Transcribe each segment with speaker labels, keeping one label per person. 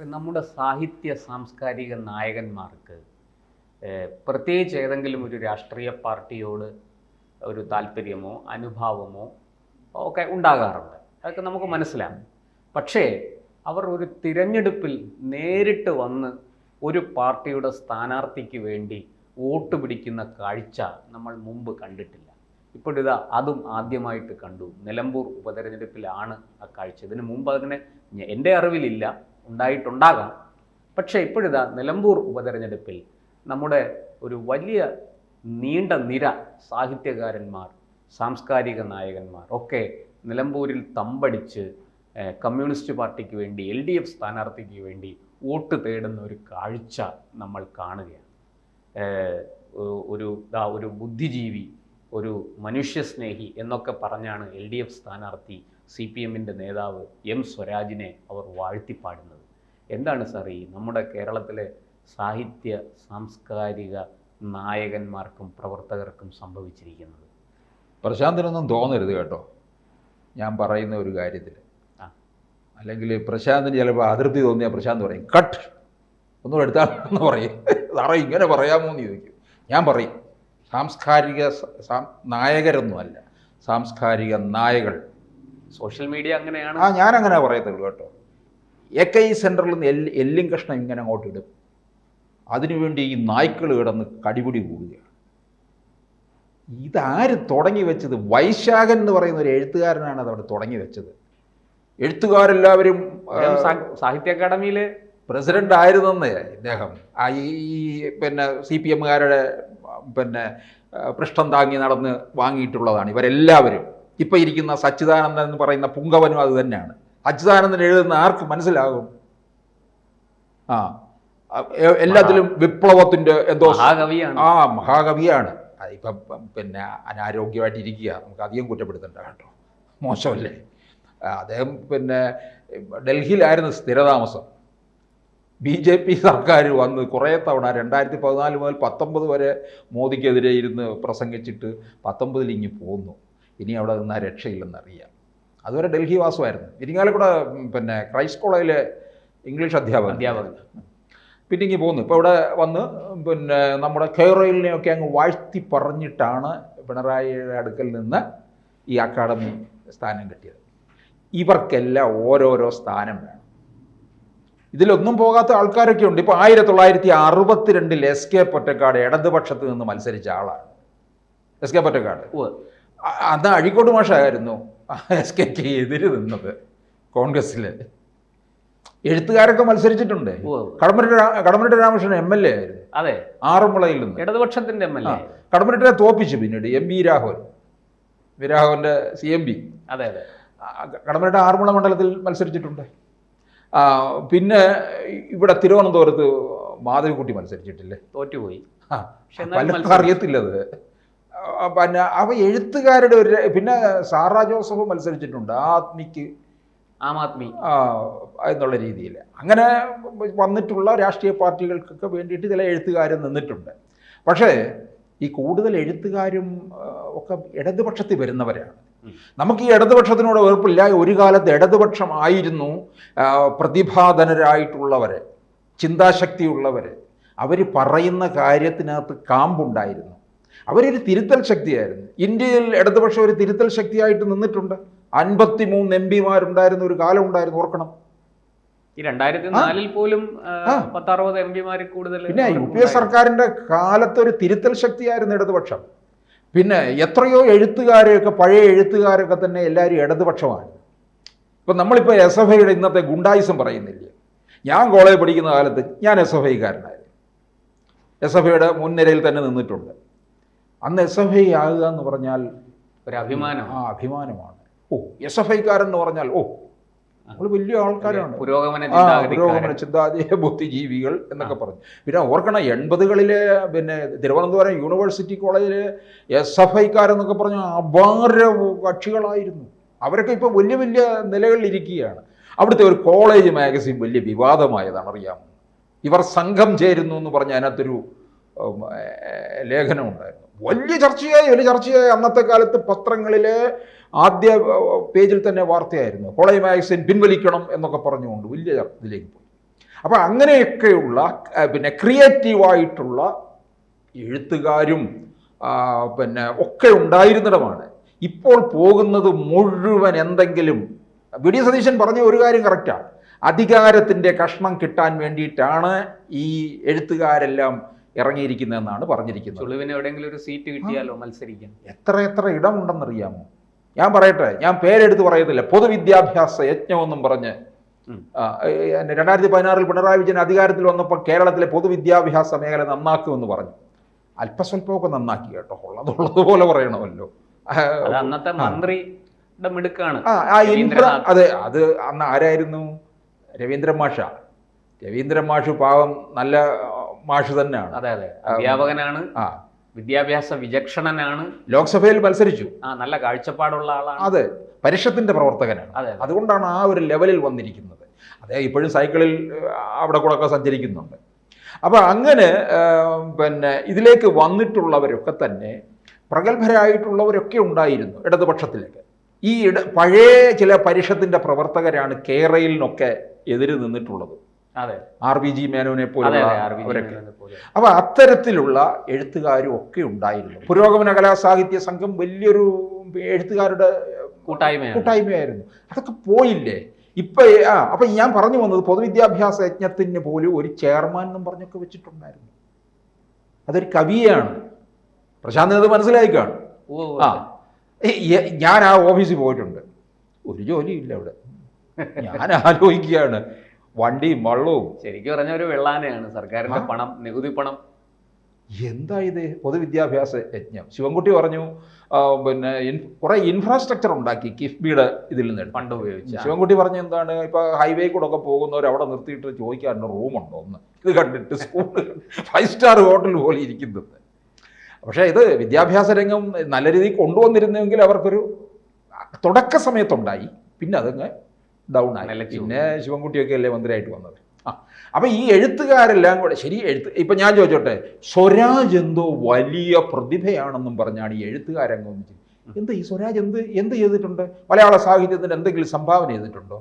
Speaker 1: നമ്മുടെ സാഹിത്യ സാംസ്കാരിക നായകന്മാർക്ക് പ്രത്യേകിച്ച് ഏതെങ്കിലും ഒരു രാഷ്ട്രീയ പാർട്ടിയോട് ഒരു താല്പര്യമോ അനുഭാവമോ ഒക്കെ ഉണ്ടാകാറുണ്ട്. അതൊക്കെ നമുക്ക് മനസ്സിലാകും. പക്ഷേ അവർ ഒരു തിരഞ്ഞെടുപ്പിൽ നേരിട്ട് വന്ന് ഒരു പാർട്ടിയുടെ സ്ഥാനാർത്ഥിക്ക് വേണ്ടി വോട്ട് പിടിക്കുന്ന കാഴ്ച നമ്മൾ മുമ്പ് കണ്ടിട്ടില്ല. ഇപ്പോഴിതാ അതും ആദ്യമായിട്ട് കണ്ടു. നിലമ്പൂർ ഉപതെരഞ്ഞെടുപ്പിലാണ് ആ കാഴ്ച. ഇതിന് മുമ്പ് അങ്ങനെ എൻ്റെ അറിവിലില്ല, ഉണ്ടായിട്ടുണ്ടാകാം. പക്ഷേ ഇപ്പോഴിതാ നിലമ്പൂർ ഉപതെരഞ്ഞെടുപ്പിൽ നമ്മുടെ ഒരു വലിയ നീണ്ട നിര സാഹിത്യകാരന്മാർ, സാംസ്കാരിക നായകന്മാർ ഒക്കെ നിലമ്പൂരിൽ തമ്പടിച്ച് കമ്മ്യൂണിസ്റ്റ് പാർട്ടിക്ക് വേണ്ടി LDF സ്ഥാനാർത്ഥിക്ക് വേണ്ടി വോട്ട് തേടുന്ന ഒരു കാഴ്ച നമ്മൾ കാണുകയാണ്. ഒരു ബുദ്ധിജീവി, ഒരു മനുഷ്യസ്നേഹി എന്നൊക്കെ പറഞ്ഞാണ് LDF സ്ഥാനാർത്ഥി CPMൻ്റെ നേതാവ് M സ്വരാജിനെ അവർ വാഴ്ത്തിപ്പാടുന്നത്. എന്താണ് സാർ ഈ നമ്മുടെ കേരളത്തിലെ സാഹിത്യ സാംസ്കാരിക നായകന്മാർക്കും പ്രവർത്തകർക്കും സംഭവിച്ചിരിക്കുന്നത്?
Speaker 2: പ്രശാന്തിനൊന്നും തോന്നരുത് കേട്ടോ ഞാൻ പറയുന്ന ഒരു കാര്യത്തിൽ. അല്ലെങ്കിൽ പ്രശാന്തിന് ചിലപ്പോൾ അതിർത്തി തോന്നിയാൽ പ്രശാന്ത് പറയും കട്ട് ഒന്നും എടുത്താണെന്ന് പറയും. സാറേ ഇങ്ങനെ പറയാമോ എന്ന് ചോദിക്കും. ഞാൻ പറയും സാംസ്കാരിക നായകരൊന്നുമല്ല, സാംസ്കാരിക നായകൾ.
Speaker 1: സോഷ്യൽ മീഡിയ അങ്ങനെയാണ്.
Speaker 2: ഞാനങ്ങനെ പറയത്തുള്ളൂ കേട്ടോ. AKI സെൻറ്ററിൽ നിന്ന് എല്ലും കഷ്ണം ഇങ്ങനെ അങ്ങോട്ട് ഇടും. അതിനുവേണ്ടി ഈ നായ്ക്കൾ കിടന്ന് കടിപിടി കൂടുകയാണ്. ഇതാര് തുടങ്ങി വെച്ചത്? വൈശാഖൻ എന്ന് പറയുന്ന ഒരു എഴുത്തുകാരനാണ് അതവിടെ തുടങ്ങി വെച്ചത്. എഴുത്തുകാരെല്ലാവരും
Speaker 1: സാഹിത്യ അക്കാദമിയിലെ
Speaker 2: പ്രസിഡന്റ് ആയിരുന്നെന്ന് ഇദ്ദേഹം ഈ CPMകാരുടെ പൃഷ്ഠം താങ്ങി നടന്ന് വാങ്ങിയിട്ടുള്ളതാണ് ഇവരെല്ലാവരും. ഇപ്പം ഇരിക്കുന്ന സച്ചിദാനന്ദൻ എന്ന് പറയുന്ന പുങ്കവനും അത് തന്നെയാണ്. അച്യുതാനന്ദൻ എഴുതുന്ന ആർക്ക് മനസ്സിലാകും? എല്ലാത്തിലും വിപ്ലവത്തിൻ്റെ എന്തോ മഹാകവിയാണ്. ഇപ്പം അനാരോഗ്യമായിട്ടിരിക്കുക, നമുക്ക് അധികം കുറ്റപ്പെടുത്തണ്ട കേട്ടോ, മോശമല്ലേ. അദ്ദേഹം ഡൽഹിയിലായിരുന്നു സ്ഥിരതാമസം. BJP സർക്കാർ വന്ന് കുറേ തവണ 2014 മുതൽ 19 വരെ മോദിക്കെതിരെ ഇരുന്ന് പ്രസംഗിച്ചിട്ട് 19 ഇങ്ങ് പോന്നു. ഇനി അവിടെ നിന്നാൽ രക്ഷയില്ലെന്നറിയാം. അതുവരെ ഡൽഹി വാസമായിരുന്നു. ഇരിങ്ങാലക്കുട ക്രൈസ്റ്റ് കോളേജിലെ ഇംഗ്ലീഷ് അധ്യാപകൻ. പിന്നെ ഇങ്ങ് പോന്നു. ഇപ്പോൾ ഇവിടെ വന്ന് നമ്മുടെ കെയറോയിലിനെയൊക്കെ അങ്ങ് വാഴ്ത്തി പറഞ്ഞിട്ടാണ് പിണറായിയുടെ അടുക്കൽ നിന്ന് ഈ അക്കാദമി സ്ഥാനം കിട്ടിയത്. ഇവർക്കെല്ലാം ഓരോരോ സ്ഥാനം വേണം. ഇതിലൊന്നും പോകാത്ത ആൾക്കാരൊക്കെ ഉണ്ട്. ഇപ്പോൾ 1962 SK പൊറ്റക്കാട് ഇടതുപക്ഷത്ത് നിന്ന് മത്സരിച്ച ആളാണ്. SK പൊറ്റക്കാട് അന്ന് അഴീക്കോട് മാഷായിരുന്നു SKക്ക് എതിര് നിന്നത് കോൺഗ്രസ്സിൽ. എഴുത്തുകാരൊക്കെ മത്സരിച്ചിട്ടുണ്ട്. കടമനിട്ട രാമകൃഷ്ണൻ MLA ആയിരുന്നു.
Speaker 1: അതെ,
Speaker 2: ആറന്മുളയിൽ നിന്ന്
Speaker 1: ഇടതുപക്ഷത്തിന്റെ MLA.
Speaker 2: കടമനിട്ടനെ തോപ്പിച്ചു പിന്നീട് MV രാഘവന്റെ CMB.
Speaker 1: അതെ അതെ,
Speaker 2: കടമനിട്ട ആറന്മുള മണ്ഡലത്തിൽ മത്സരിച്ചിട്ടുണ്ട്. പിന്നെ ഇവിടെ തിരുവനന്തപുരത്ത് മാധവിക്കുട്ടി മത്സരിച്ചിട്ടില്ലേ?
Speaker 1: തോറ്റുപോയി.
Speaker 2: പലർക്കും അറിയത്തില്ലത്. അവ എഴുത്തുകാരുടെ ഒരു. പിന്നെ സാറാ ജോസഫ് മത്സരിച്ചിട്ടുണ്ട് ആം ആദ്മി എന്നുള്ള രീതിയിൽ. അങ്ങനെ വന്നിട്ടുള്ള രാഷ്ട്രീയ പാർട്ടികൾക്കൊക്കെ വേണ്ടിയിട്ട് ചില എഴുത്തുകാർ നിന്നിട്ടുണ്ട്. പക്ഷേ ഈ കൂടുതൽ എഴുത്തുകാരും ഒക്കെ ഇടതുപക്ഷത്തിൽ വരുന്നവരാണ്. നമുക്ക് ഈ ഇടതുപക്ഷത്തിനോട് വെറുപ്പില്ല. ഒരു കാലത്ത് ഇടതുപക്ഷമായിരുന്നു പ്രതിഭാധനരായിട്ടുള്ളവർ, ചിന്താശക്തിയുള്ളവർ. അവർ പറയുന്ന കാര്യത്തിനകത്ത് കാമ്പുണ്ടായിരുന്നു. അവരൊരു തിരുത്തൽ ശക്തിയായിരുന്നു. ഇന്ത്യയിൽ ഇടതുപക്ഷം ഒരു തിരുത്തൽ ശക്തിയായിട്ട് നിന്നിട്ടുണ്ട്. 53 MPമാരുണ്ടായിരുന്ന ഒരു കാലം ഉണ്ടായിരുന്നു, ഓർക്കണം.
Speaker 1: ഈ 2004 പോലും 10-60 MPമാരിൽ കൂടുതൽ.
Speaker 2: പിന്നെ UPA സർക്കാരിൻ്റെ കാലത്ത് ഒരു തിരുത്തൽ ശക്തിയായിരുന്നു ഇടതുപക്ഷം. പിന്നെ എത്രയോ എഴുത്തുകാരെയൊക്കെ, പഴയ എഴുത്തുകാരൊക്കെ തന്നെ എല്ലാവരും ഇടതുപക്ഷമാണ്. ഇപ്പം നമ്മളിപ്പോൾ SFIയുടെ ഇന്നത്തെ ഗുണ്ടായിസം പറയുന്നില്ലേ? ഞാൻ കോളേജ് പഠിക്കുന്ന കാലത്ത് ഞാൻ SFIക്കാരനായിരുന്നു. SFIയുടെ മുൻനിരയിൽ തന്നെ നിന്നിട്ടുണ്ട്. അന്ന് SFI ആകുക എന്ന് പറഞ്ഞാൽ
Speaker 1: ഒരു അഭിമാനം.
Speaker 2: അഭിമാനമാണ്. SFIക്കാരെന്ന് പറഞ്ഞാൽ നമ്മൾ വലിയ ആൾക്കാരാണ്, പുരോഗമന ചിന്താഗതി ബുദ്ധിജീവികൾ എന്നൊക്കെ പറഞ്ഞു. പിന്നെ ഓർക്കണം 80കളിലെ തിരുവനന്തപുരം യൂണിവേഴ്സിറ്റി കോളേജിലെ SFIക്കാരെന്നൊക്കെ പറഞ്ഞാൽ അപാര കക്ഷികളായിരുന്നു. അവരൊക്കെ ഇപ്പോൾ വലിയ വലിയ നിലകളിലിരിക്കുകയാണ്. അവിടുത്തെ ഒരു കോളേജ് മാഗസിൻ വലിയ വിവാദമായതാണ്, അറിയാമോ? ഇവർ സംഘം ചേരുന്നു എന്ന് പറഞ്ഞ് അതിനകത്തൊരു ലേഖനം ഉണ്ടായിരുന്നു. വലിയ ചർച്ചയായി അന്നത്തെ കാലത്ത് പത്രങ്ങളിലെ ആദ്യ പേജിൽ തന്നെ വാർത്തയായിരുന്നു. കോളേജ് മാഗസിൻ പിൻവലിക്കണം എന്നൊക്കെ പറഞ്ഞുകൊണ്ട് വലിയ ഇതിലേക്ക് പോയി. അപ്പോൾ അങ്ങനെയൊക്കെയുള്ള പിന്നെ ക്രിയേറ്റീവായിട്ടുള്ള എഴുത്തുകാരും പിന്നെ ഒക്കെ ഉണ്ടായിരുന്നിടമാണ്. ഇപ്പോൾ പോകുന്നത് മുഴുവൻ എന്തെങ്കിലും, വി ഡി സതീശൻ പറഞ്ഞ ഒരു കാര്യം കറക്റ്റാണ്, അധികാരത്തിൻ്റെ കഷ്ണം കിട്ടാൻ വേണ്ടിയിട്ടാണ് ഈ എഴുത്തുകാരെല്ലാം ഇറങ്ങിയിരിക്കുന്നതെന്നാണ് പറഞ്ഞിരിക്കുന്നത്.
Speaker 1: ചുളുവിന് എവിടെയെങ്കിലും ഒരു സീറ്റ് കിട്ടിയാലോ മത്സരിക്കാൻ?
Speaker 2: എത്ര ഇടമുണ്ടെന്നറിയാമോ? ഞാൻ പറയട്ടെ, ഞാൻ പേരെടുത്ത് പറയത്തില്ല, പൊതുവിദ്യാഭ്യാസ യജ്ഞമെന്നും പറഞ്ഞ് 2016 പിണറായി വിജയൻ അധികാരത്തിൽ വന്നപ്പോൾ കേരളത്തിലെ പൊതുവിദ്യാഭ്യാസ മേഖല നന്നാക്കുമെന്ന് പറഞ്ഞു. അല്പസ്വല്പമൊക്കെ നന്നാക്കി കേട്ടോ, ഉള്ളതുപോലെ പറയണമല്ലോ.
Speaker 1: അന്നത്തെ മന്ത്രിയുടെ മിടുക്കാണ്.
Speaker 2: അതെ, അത് അന്ന് ആരായിരുന്നു? രവീന്ദ്രൻ മാഷ് പാവം നല്ല മാഷ് തന്നെയാണ്.
Speaker 1: അതെ, അധ്യാപകനാണ്, വിദ്യാഭ്യാസ വിചക്ഷണനാണ്,
Speaker 2: ലോക്സഭയിൽ മത്സരിച്ചു,
Speaker 1: നല്ല കാഴ്ചപ്പാടുള്ള ആളാണ്.
Speaker 2: അതെ, പരിഷത്തിന്റെ പ്രവർത്തകനാണ്. അതുകൊണ്ടാണ് ആ ഒരു ലെവലിൽ വന്നിരിക്കുന്നത്. അദ്ദേഹം ഇപ്പോഴും സൈക്കിളിൽ അവിടെ കൂടെ ഒക്കെ സഞ്ചരിക്കുന്നുണ്ട്. അപ്പോൾ അങ്ങനെ പിന്നെ ഇതിലേക്ക് വന്നിട്ടുള്ളവരൊക്കെ തന്നെ പ്രഗത്ഭരായിട്ടുള്ളവരൊക്കെ ഉണ്ടായിരുന്നു ഇടതുപക്ഷത്തിലേക്ക്. ഈ പഴയ ചില പരിഷത്തിന്റെ പ്രവർത്തകരാണ് കേരളിനൊക്കെ എതിര് നിന്നിട്ടുള്ളത്. RBG മേനോനെ പോലുള്ളവരൊക്കെ. അപ്പൊ അത്തരത്തിലുള്ള എഴുത്തുകാരും ഒക്കെ ഉണ്ടായിരുന്നു. പുരോഗമന കലാസാഹിത്യ സംഘം വലിയൊരു എഴുത്തുകാരുടെ കൂട്ടായ്മയായിരുന്നു. അതൊക്കെ പോയില്ലേ ഇപ്പൊ? അപ്പൊ ഞാൻ പറഞ്ഞു വന്നത്, പൊതുവിദ്യാഭ്യാസ യജ്ഞത്തിന് പോലും ഒരു ചെയർമാൻ എന്നും പറഞ്ഞൊക്കെ വെച്ചിട്ടുണ്ടായിരുന്നു. അതൊരു കവിയാണ്. പ്രശാന്തിനത് മനസ്സിലായി കാണും. ഞാൻ ആ ഓഫീസിൽ പോയിട്ടുണ്ട്, ഒരു ജോലിയില്ല അവിടെ. ഞാൻ ആലോചിക്കുകയാണ്, വണ്ടിയും വള്ളവും.
Speaker 1: ശരിക്കും പറഞ്ഞ ഒരു വെള്ളാനയാണ് സർക്കാരിന്റെ പണം, നികുതി പണം.
Speaker 2: എന്താ ഇത് പൊതുവിദ്യാഭ്യാസ യജ്ഞം? ശിവൻകുട്ടി പറഞ്ഞു പിന്നെ കുറെ ഇൻഫ്രാസ്ട്രക്ചർ ഉണ്ടാക്കി കിഫ്ബിയുടെ ഇതിൽ നിന്ന്
Speaker 1: ഫണ്ട് ഉപയോഗിച്ചു.
Speaker 2: ശിവൻകുട്ടി പറഞ്ഞ എന്താണ്, ഇപ്പൊ ഹൈവേ കൂടെ ഒക്കെ പോകുന്നവർ അവിടെ നിർത്തിയിട്ട് ചോദിക്കാറുണ്ട് റൂമുണ്ടോ ഒന്ന്. ഇത് കണ്ടിട്ട് സ്കൂൾ 5 സ്റ്റാർ ഹോട്ടൽ പോലെ ഇരിക്കുന്നത്. പക്ഷേ ഇത് വിദ്യാഭ്യാസ രംഗം നല്ല രീതിയിൽ കൊണ്ടുവന്നിരുന്നെങ്കിൽ അവർക്കൊരു തുടക്ക സമയത്തുണ്ടായി, പിന്നെ അതങ്ങ് ഡൗൺ ആയി. പിന്നെ ശിവൻകുട്ടിയൊക്കെ അല്ലേ മന്ത്രിയായിട്ട് വന്നത്. അപ്പം ഈ എഴുത്തുകാരെല്ലാം കൂടെ ശരി. ഇപ്പം ഞാൻ ചോദിച്ചോട്ടെ, സ്വരാജ് എന്തോ വലിയ പ്രതിഭയാണെന്നും പറഞ്ഞാണ് ഈ എഴുത്തുകാരംഗം. എന്താ ഈ സ്വരാജ് എന്ത് ചെയ്തിട്ടുണ്ട്? മലയാള സാഹിത്യത്തിന് എന്തെങ്കിലും സംഭാവന ചെയ്തിട്ടുണ്ടോ?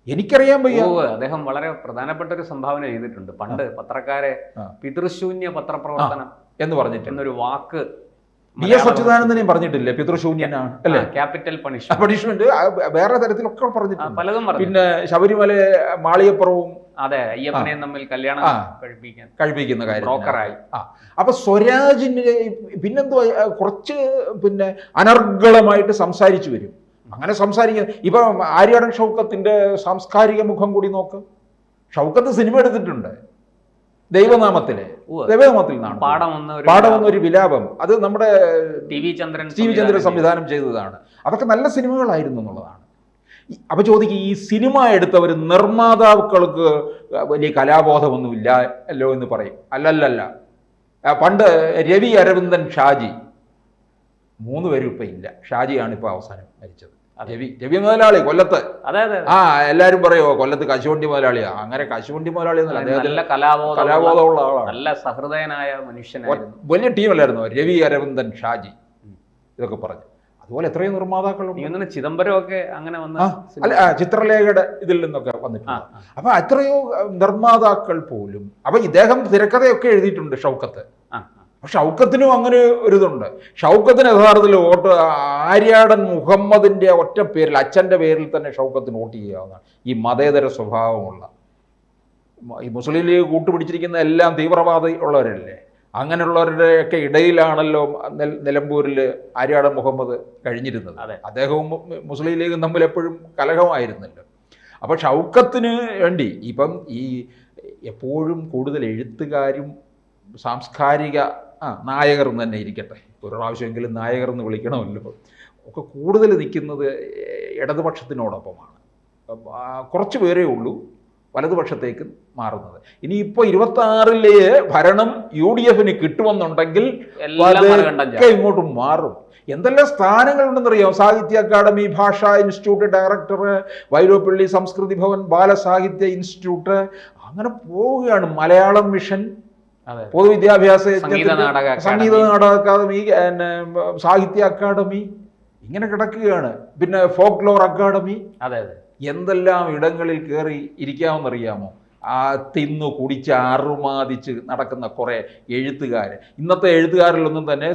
Speaker 2: എനിക്കറിയാൻ വയ്യ.
Speaker 1: അദ്ദേഹം വളരെ പ്രധാനപ്പെട്ട ഒരു സംഭാവന ചെയ്തിട്ടുണ്ട്. പണ്ട് പത്രക്കാരെ പിതൃശൂന്യ പത്രപ്രവർത്തനം എന്ന് പറഞ്ഞിട്ടൊരു വാക്ക്
Speaker 2: DS അച്യുതാനന്ദനെയും പറഞ്ഞിട്ടില്ലേ, പിതൃശൂന്യനാണ് അല്ലേ?
Speaker 1: ക്യാപിറ്റൽ
Speaker 2: പണിഷ്മെന്റ് വേറെ തരത്തിലൊക്കെ പറഞ്ഞിട്ടുണ്ട്,
Speaker 1: പലതും.
Speaker 2: പിന്നെ ശബരിമല മാളികപ്പുറവും
Speaker 1: അയ്യപ്പനെയും തമ്മിൽ കല്യാണം
Speaker 2: കഴിപ്പിക്കുന്ന കാര്യം. അപ്പൊ സ്വരാജിന് പിന്നെന്തോ കുറച്ച് പിന്നെ അനർഗളമായിട്ട് സംസാരിച്ചു വരും. അങ്ങനെ സംസാരിക്കുക. ഇപ്പൊ ആര്യാടൻ ഷൗക്കത്തിന്റെ സാംസ്കാരിക മുഖം കൂടി നോക്ക്. ഷൗക്കത്ത് സിനിമ എടുത്തിട്ടുണ്ട്, ദൈവനാമത്തിൽ നിന്നാണ് പാഠം എന്നൊരു വിലാപം. അത് നമ്മുടെ
Speaker 1: TV ചന്ദ്രൻ
Speaker 2: സംവിധാനം ചെയ്തതാണ്. അതൊക്കെ നല്ല സിനിമകളായിരുന്നു എന്നുള്ളതാണ്. അപ്പൊ ചോദിക്കും, ഈ സിനിമ എടുത്തവർ നിർമ്മാതാക്കൾക്ക് വലിയ കലാബോധമൊന്നുമില്ല അല്ലോ എന്ന് പറയും. അല്ലല്ല, പണ്ട് രവി, അരവിന്ദൻ, ഷാജി 3 പേരും ഇപ്പൊ ഇല്ല. ഷാജിയാണ് ഇപ്പൊ അവസാനം മരിച്ചത്. രവി മുതലാളി കൊല്ലത്ത്. എല്ലാരും പറയുമോ കൊല്ലത്ത് കശുവണ്ടി മുതലാളിയാ? അങ്ങനെ കശുവണ്ടി മുതലാളി
Speaker 1: നല്ല കലാബോധമുള്ള ആളാണ്, നല്ല സഹൃദയനായ മനുഷ്യനായിരുന്നു.
Speaker 2: വലിയ ടീമല്ലായിരുന്നു രവി, അരവിന്ദൻ, ഷാജി ഇതൊക്കെ പറഞ്ഞു. അതുപോലെ എത്രയോ നിർമ്മാതാക്കളുണ്ട്.
Speaker 1: ചിദംബരം ഒക്കെ അങ്ങനെ
Speaker 2: അല്ല, ചിത്രലേഖയുടെ ഇതിൽ നിന്നൊക്കെ വന്നിട്ടുണ്ട്. അപ്പൊ എത്രയോ നിർമ്മാതാക്കൾ പോലും. അപ്പൊ ഇദ്ദേഹം തിരക്കഥയൊക്കെ എഴുതിയിട്ടുണ്ട് ഷൗക്കത്ത്. ഷൗക്കത്തിനും അങ്ങനെ ഒരിതുണ്ട്. ഷൗക്കത്തിന് യഥാർത്ഥത്തിൽ വോട്ട് ആര്യാടൻ മുഹമ്മദിന്റെ ഒറ്റ പേരിൽ, അച്ഛൻ്റെ പേരിൽ തന്നെ ഷൗക്കത്തിന് വോട്ട് ചെയ്യാവുന്നതാണ്. ഈ മതേതര സ്വഭാവമുള്ള ഈ മുസ്ലിം ലീഗ് കൂട്ടുപിടിച്ചിരിക്കുന്ന എല്ലാം തീവ്രവാദി ഉള്ളവരല്ലേ. അങ്ങനെയുള്ളവരുടെയൊക്കെ ഇടയിലാണല്ലോ നിലമ്പൂരിൽ ആര്യാടൻ മുഹമ്മദ് കഴിഞ്ഞിരുന്നത്. അദ്ദേഹവും മുസ്ലിം ലീഗും തമ്മിൽ എപ്പോഴും കലഹമായിരുന്നല്ലോ. അപ്പോൾ ഷൗക്കത്തിന് വേണ്ടി ഇപ്പം ഈ എപ്പോഴും കൂടുതൽ എഴുത്തുകാരും സാംസ്കാരിക നായകർ തന്നെ ഇരിക്കട്ടെ, ഒരു പ്രാവശ്യമെങ്കിലും നായകർ എന്ന് വിളിക്കണമല്ലോ, ഒക്കെ കൂടുതൽ നിൽക്കുന്നത് ഇടതുപക്ഷത്തിനോടൊപ്പമാണ്. കുറച്ച് പേരേ ഉള്ളൂ വലതുപക്ഷത്തേക്ക് മാറുന്നത്. ഇനിയിപ്പോൾ 26-ലെ ഭരണം UDFന് കിട്ടുമെന്നുണ്ടെങ്കിൽ ഇങ്ങോട്ട് മാറും. എന്തെല്ലാം സ്ഥാനങ്ങളുണ്ടെന്നറിയാം. സാഹിത്യ അക്കാദമി, ഭാഷാ ഇൻസ്റ്റിറ്റ്യൂട്ട് ഡയറക്ടർ, വൈലോപ്പിള്ളി സംസ്കൃതി ഭവൻ, ബാലസാഹിത്യ ഇൻസ്റ്റിറ്റ്യൂട്ട്, അങ്ങനെ പോവുകയാണ്. മലയാളം മിഷൻ, പൊതുവിദ്യാഭ്യാസ, സംഗീത നാടക അക്കാദമി, സാഹിത്യ അക്കാദമി, ഇങ്ങനെ കിടക്കുകയാണ്. പിന്നെ ഫോക്ക് ലോർ അക്കാദമി, എന്തെല്ലാം ഇടങ്ങളിൽ കയറി ഇരിക്കാമെന്നറിയാമോ? തിന്നു കുടിച്ച് അറുമാദിച്ച് നടക്കുന്ന കുറേ എഴുത്തുകാർ. ഇന്നത്തെ എഴുത്തുകാരിലൊന്നും തന്നെ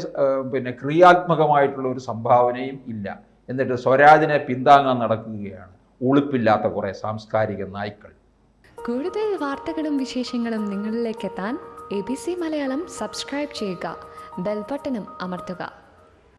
Speaker 2: പിന്നെ ക്രിയാത്മകമായിട്ടുള്ള ഒരു സംഭാവനയും ഇല്ല. എന്നിട്ട് സ്വരാജിനെ പിന്താങ്ങാൻ നടക്കുകയാണ് ഉളുപ്പില്ലാത്ത കുറേ സാംസ്കാരിക നായ്ക്കൾ.
Speaker 3: കൂടുതൽ വാർത്തകളും വിശേഷങ്ങളും നിങ്ങളിലേക്ക് എത്താൻ ABC മലയാളം സബ്സ്ക്രൈബ് ചെയ്യുക, ബെൽ ബട്ടണും അമർത്തുക.